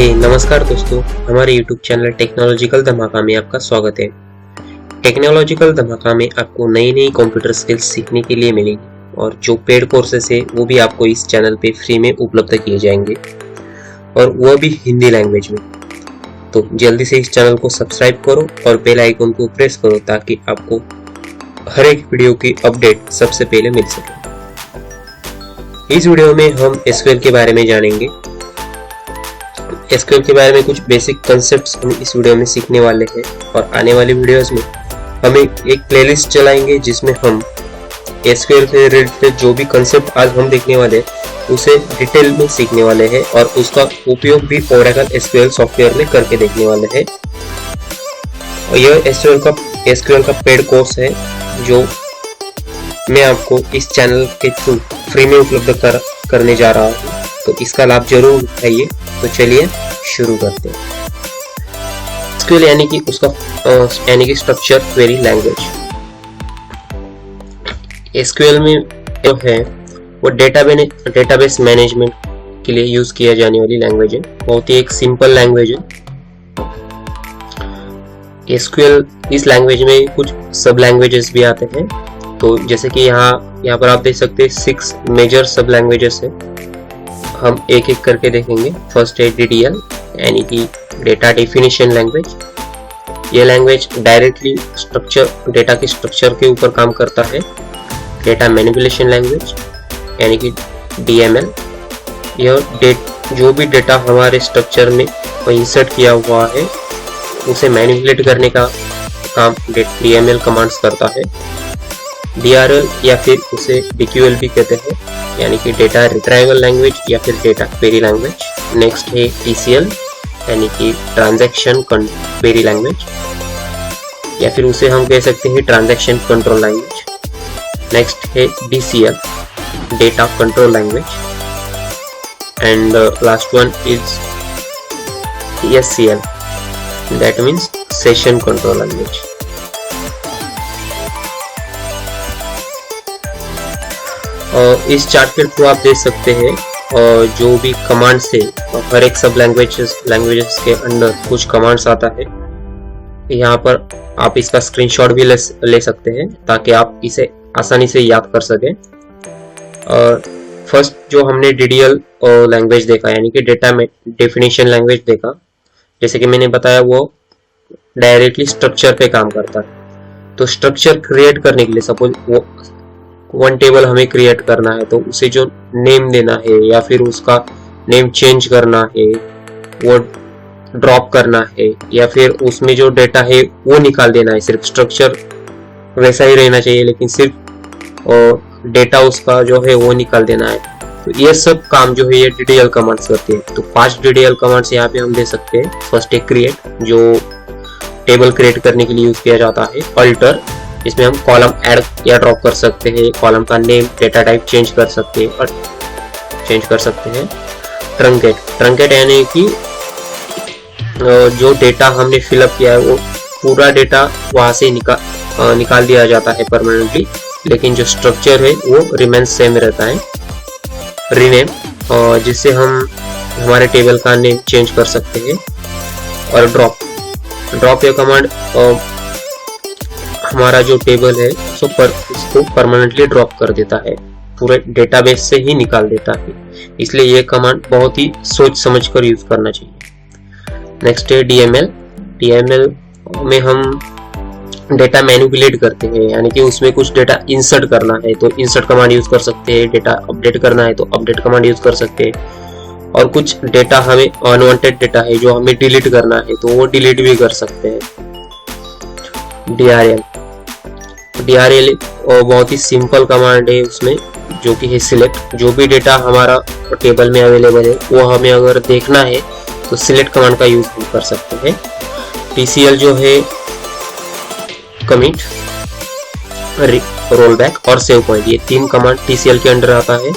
नमस्कार दोस्तों, हमारे YouTube चैनल टेक्नोलॉजिकल धमाका में आपका स्वागत है। टेक्नोलॉजिकल धमाका में आपको नई नई कंप्यूटर स्किल्स सीखने के लिए मिलेंगी और जो पेड कोर्सेस है वो भी आपको इस चैनल पे फ्री में उपलब्ध किए जाएंगे और वह भी हिंदी लैंग्वेज में। तो जल्दी से इस चैनल को सब्सक्राइब करो और बेल आइकन को प्रेस करो ताकि आपको हर एक वीडियो की अपडेट सबसे पहले मिल सके। इस वीडियो में हम एसक्यूएल के बारे में जानेंगे। एसक्यूएल के बारे में कुछ बेसिक कॉन्सेप्ट्स हम इस वीडियो में सीखने वाले हैं और आने वाली वीडियोस में हम एक प्लेलिस्ट चलाएंगे जिसमें हम एसक्यूएल से रिलेटेड जो भी कॉन्सेप्ट आज हम देखने वाले हैं उसे डिटेल में सीखने वाले हैं और उसका उपयोग भी ओरेकल एसक्यूएल सॉफ्टवेयर में करके देखने वाले हैं। और यह एसक्यूएल का पेड कोर्स है जो मैं आपको इस चैनल के थ्रू फ्री में उपलब्ध करने जा रहा हूँ, तो इसका लाभ जरूर उठाइए। तो चलिए शुरू करते हैं। एसक्यूएल यानी कि स्ट्रक्चर क्वेरी लैंग्वेज। एसक्यूएल में जो है वो डेटाबेस मैनेजमेंट के लिए यूज किया जाने वाली लैंग्वेज है। बहुत ही एक सिंपल लैंग्वेज है। एसक्यूएल इस लैंग्वेज में कुछ सब लैंग्वेजेस भी आते हैं। तो जैसे कि यहाँ पर आप देख सकते हैं 6 मेजर सब लैंग्वेजेस है। हम एक एक करके देखेंगे। फर्स्ट है DDL यानी कि डेटा डेफिनेशन लैंग्वेज। ये लैंग्वेज डायरेक्टली डेटा के स्ट्रक्चर के ऊपर काम करता है। डेटा मैनिपुलेशन लैंग्वेज यानी कि DML, यह जो भी डेटा हमारे स्ट्रक्चर में इंसर्ट किया हुआ है उसे मैनिपुलेट करने का काम DML कमांड्स करता है। DRL या फिर उसे DQL भी कहते हैं यानी कि डेटा रिट्राइवल लैंग्वेज या फिर डेटा क्वेरी लैंग्वेज। नेक्स्ट है TCL यानी कि ट्रांजैक्शन क्वेरी लैंग्वेज या फिर उसे हम कह सकते हैं ट्रांजैक्शन कंट्रोल लैंग्वेज। नेक्स्ट है DCL data control language and last one is SCL that means session control language. इस चार्ट के थ्रू आप देख सकते हैं जो भी कमांड्स है हर एक सब लैंग्वेजेस के अंदर कुछ कमांड्स आता है। यहाँ पर आप इसका स्क्रीनशॉट भी ले सकते हैं ताकि आप इसे आसानी से याद कर सकें। और फर्स्ट जो हमने DDL लैंग्वेज देखा यानी कि डेटा डेफिनेशन लैंग्वेज देखा, जैसे कि मैंने बताया वो डायरेक्टली स्ट्रक्चर पे काम करता है। तो स्ट्रक्चर क्रिएट करने के लिए सपोज वो वन टेबल हमें क्रिएट करना है तो उसे जो नेम देना है या फिर उसका नेम चेंज करना है, वो ड्रॉप करना है या फिर उसमें जो डेटा है वो निकाल देना है। सिर्फ स्ट्रक्चर वैसा ही रहना चाहिए लेकिन सिर्फ डेटा उसका जो है वो निकाल देना है। तो ये सब काम जो है ये DDL कमांड्स करती है। तो 5 DDL कमांड्स यहाँ पे हम दे सकते हैं। फर्स्ट है क्रिएट जो टेबल क्रिएट करने के लिए यूज किया जाता है। अल्टर, इसमें हम कॉलम ऐड या ड्रॉप कर सकते हैं, कॉलम का नेम डेटा टाइप चेंज कर सकते हैं। ट्रंकेट यानी कि जो डेटा हमने फिलअप किया है वो पूरा डेटा वहां से निकाल दिया जाता है परमानेंटली, लेकिन जो स्ट्रक्चर है वो रिमेन सेम रहता है। रीनेम, जिससे हम हमारे टेबल का नेम चेंज कर सकते हैं। और ड्रॉप ये कमांड हमारा जो टेबल है उसको परमानेंटली ड्रॉप कर देता है, पूरे डेटाबेस से ही निकाल देता है। इसलिए ये कमांड बहुत ही सोच समझ कर यूज करना चाहिए। नेक्स्ट है DML में हम डेटा मैनिपुलेट करते हैं यानी कि उसमें कुछ डेटा इंसर्ट करना है तो इंसर्ट कमांड यूज कर सकते हैं। डेटा अपडेट करना है तो अपडेट कमांड यूज कर सकते हैं। और कुछ डेटा हमें अनवांटेड डेटा है जो हमें डिलीट करना है तो वो डिलीट भी कर सकते हैं। DRL बहुत ही सिंपल कमांड है उसमें, जो कि है सिलेक्ट। जो भी डेटा हमारा टेबल में अवेलेबल है वो हमें अगर देखना है तो सिलेक्ट कमांड का यूज कर सकते हैं। TCL जो है कमिट, रोल बैक और सेव पॉइंट, ये 3 कमांड TCL के अंडर आता है।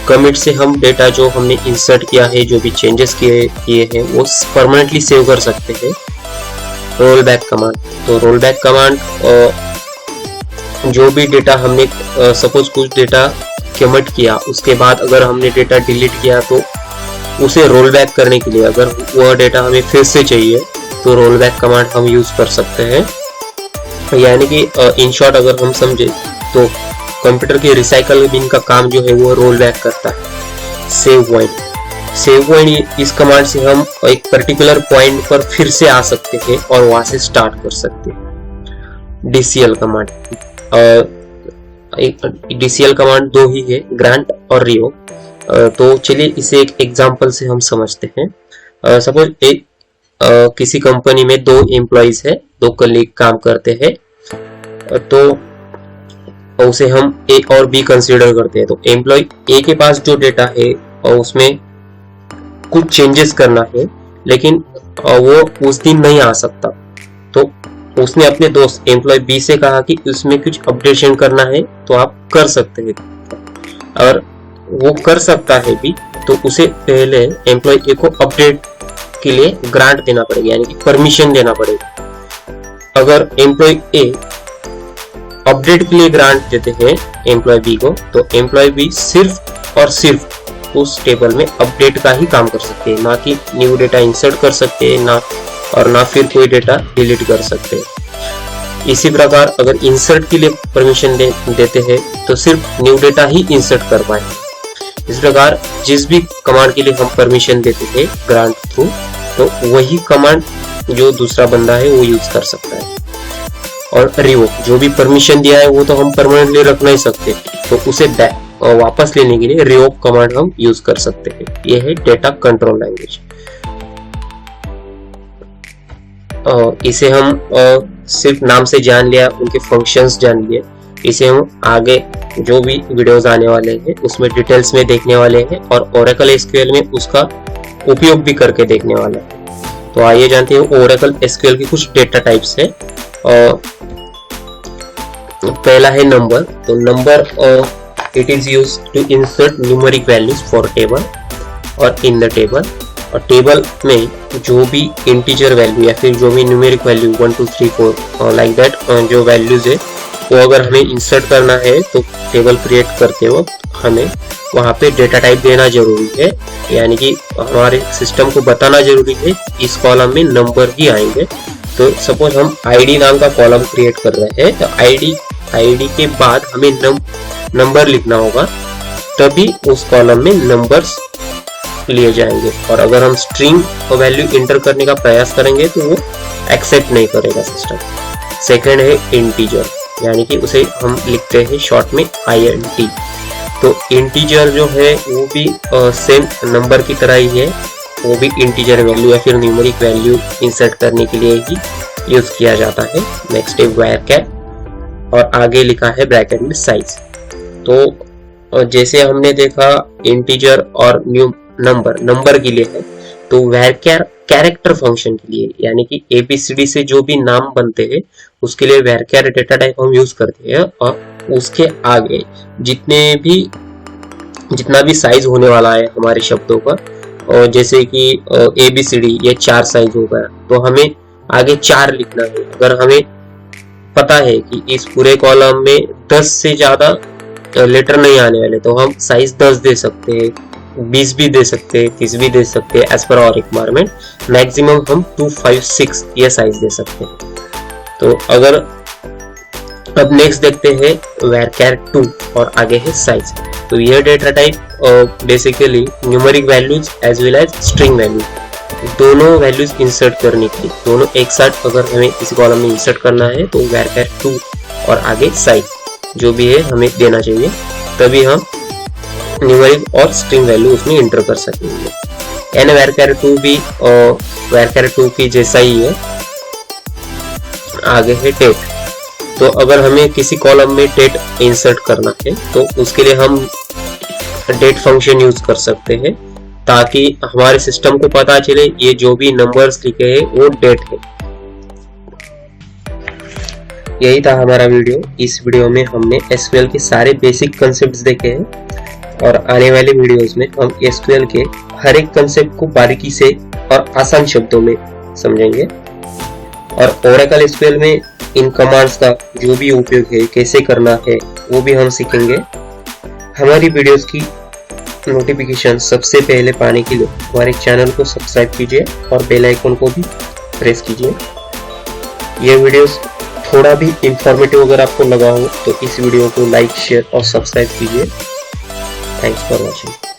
कमिट से हम डेटा जो हमने इंसर्ट किया है, जो भी चेंजेस किए हैं वो परमानेंटली सेव कर सकते हैं। रोल बैक कमांड, तो रोल बैक कमांड जो भी डेटा हमने सपोज कुछ डेटा कमिट किया उसके बाद अगर हमने डेटा डिलीट किया तो उसे रोल बैक करने के लिए, अगर वह डेटा हमें फिर से चाहिए तो रोल बैक कमांड हम यूज कर सकते हैं। यानी कि इन शॉर्ट अगर हम समझे तो कंप्यूटर के रिसाइकल बिन का काम जो है वो रोल बैक करता है। सेव पॉइंट इस कमांड से हम एक पर्टिकुलर पॉइंट पर फिर से आ सकते हैं और वहां से स्टार्ट कर सकते हैं। डीसीएल कमांड, डीसीएल कमांड दो ही है, ग्रांट और रिवोक। तो चलिए इसे एक एग्जांपल से हम समझते हैं। सपोज एक किसी कंपनी में 2 एम्प्लॉइज है, 2 कलीग काम करते हैं, तो उसे हम ए और बी कंसीडर करते हैं। तो एम्प्लॉय ए के पास जो डेटा है और उसमें कुछ चेंजेस करना है, लेकिन वो उस दिन नहीं आ सकता, तो उसने अपने दोस्त एम्प्लॉय बी से कहा कि उसमें कुछ अपडेशन करना है तो आप कर सकते हैं। अगर वो कर सकता है भी तो उसे पहले एम्प्लॉय ए को अपडेट के लिए ग्रांट देना पड़ेगा, यानी कि परमिशन देना पड़ेगा। अगर एम्प्लॉय ए अपडेट के लिए ग्रांट देते हैं एम्प्लॉय बी को, तो एम्प्लॉय बी सिर्फ और सिर्फ उस टेबल में अपडेट का ही काम कर सकते हैं, ना कि न्यू डेटा इंसर्ट कर सकते हैं ना फिर कोई डेटा डिलीट कर सकते हैं। इसी प्रकार अगर इंसर्ट के लिए परमिशन देते हैं तो सिर्फ न्यू डेटा ही इंसर्ट कर पाएंगे। इस प्रकार जिस भी कमांड के लिए हम परमिशन देते हैं ग्रांट थ्रू, तो वही कमांड जो दूसरा बंदा है वो यूज कर सकता है। और रिवोक, जो भी परमिशन दिया है वो तो हम परमानेंटली रख नहीं सकते, तो उसे वापस लेने के लिए रिवोक कमांड हम यूज कर सकते हैं। यह है डेटा कंट्रोल लैंग्वेज। इसे हम सिर्फ नाम से जान लिया, उनके फंक्शंस जान लिए। इसे हम आगे जो भी वीडियोस आने वाले हैं उसमें डिटेल्स में देखने वाले हैं, और ओरेकल एसक्यूएल में उसका उपयोग भी करके देखने वाले हैं। तो आइए जानते हैं ओरेकल एसक्यूएल की कुछ डेटा टाइप्स है। पहला है नंबर। तो number it is used to insert numeric values for table और इन द टेबल। और टेबल में जो भी इंटीजर वैल्यू या फिर जो भी न्यूमेरिक वैल्यू 1 2 3 4 लाइक दैट जो वैल्यूज है वो अगर हमें इंसर्ट करना है तो टेबल क्रिएट करते वक्त हमें वहाँ पे डेटा टाइप देना जरूरी है, यानी कि हमारे सिस्टम को बताना जरूरी है इस कॉलम में नंबर ही आएंगे। तो सपोज हम आईडी नाम का कॉलम क्रिएट कर रहे हैं, तो आईडी के बाद हमें नंबर लिखना होगा, तभी उस कॉलम में नंबर्स लिए जाएंगे। और अगर हम स्ट्रिंग वैल्यू इंटर करने का प्रयास करेंगे तो वो एक्सेप्ट नहीं करेगा सिस्टम। सेकंड है इंटीजर, यानी कि उसे हम लिखते हैं शॉर्ट में INT। तो इंटीजर जो है वो भी सेम नंबर की तरह ही है, वो भी इंटीजर वैल्यू या फिर न्यूमेरिक वैल्यू इंसर्ट करने के लिए ही यूज किया जाता है। नेक्स्ट है varchar, और आगे लिखा है ब्रैकेट में साइज। तो जैसे हमने देखा इंटीजर और नंबर के लिए है, तो varchar कैरेक्टर फंक्शन के लिए, यानी कि ABCD से जो भी नाम बनते हैं उसके लिए varchar डेटा टाइप हम यूज करते हैं। और उसके आगे जितना भी साइज होने वाला है हमारे शब्दों का, और जैसे कि ABCD ये 4 साइज हो गया, तो हमें आगे 4 लिखना है। अगर हमें पता है कि इस पूरे कॉलम में 10 से ज्यादा लेटर नहीं आने वाले, तो हम साइज 10 दे सकते हैं, 20 भी दे सकते हैं, 30 भी दे सकते हैं, as per hour requirement. Maximum हम 2 5 6 ये साइज दे सकते हैं। तो अगर अब नेक्स्ट देखते हैं varchar 2 और आगे है साइज। तो यह data type basically numeric values as well as string value, दोनों वैल्यूज इंसर्ट करने के लिए, दोनों एक साथ अगर हमें इस कॉलम में इंसर्ट करना है तो varchar 2 और आगे साइज जो भी है हमें देना चाहिए, तभी हम न्यूमेरिक और स्ट्रिंग वैल्यू उसमें इंटर कर सकेंगे। एंड varchar 2 भी varchar 2 की जैसा ही है। आगे है डेट। तो अगर हमें किसी कॉलम में डेट इंसर्ट करना है तो उसके लिए हम डेट फंक्शन यूज कर सकते हैं, ताकि हमारे सिस्टम को पता चले ये जो भी नंबर्स लिखे हैं वो डेट है। यही था हमारा वीडियो। इस वीडियो में हमने SQL के सारे बेसिक कॉन्सेप्ट्स देखे हैं, और आने वाले वीडियोस में हम SQL के हर एक कॉन्सेप्ट को बारीकी से और आसान शब्दों में समझेंगे। और Oracle SQL में इन कमांड्स का जो भी उपयोग है, कैसे करना है, वो भी हम सीखेंगे। हमारी वीडियोस की नोटिफिकेशन सबसे पहले पाने के लिए हमारे चैनल को सब्सक्राइब कीजिए और बेल आइकन को भी प्रेस कीजिए। यह वीडियोस थोड़ा भी इंफॉर्मेटिव अगर आपको लगा हो तो इस वीडियो को लाइक, शेयर और सब्सक्राइब कीजिए। Thanks for watching.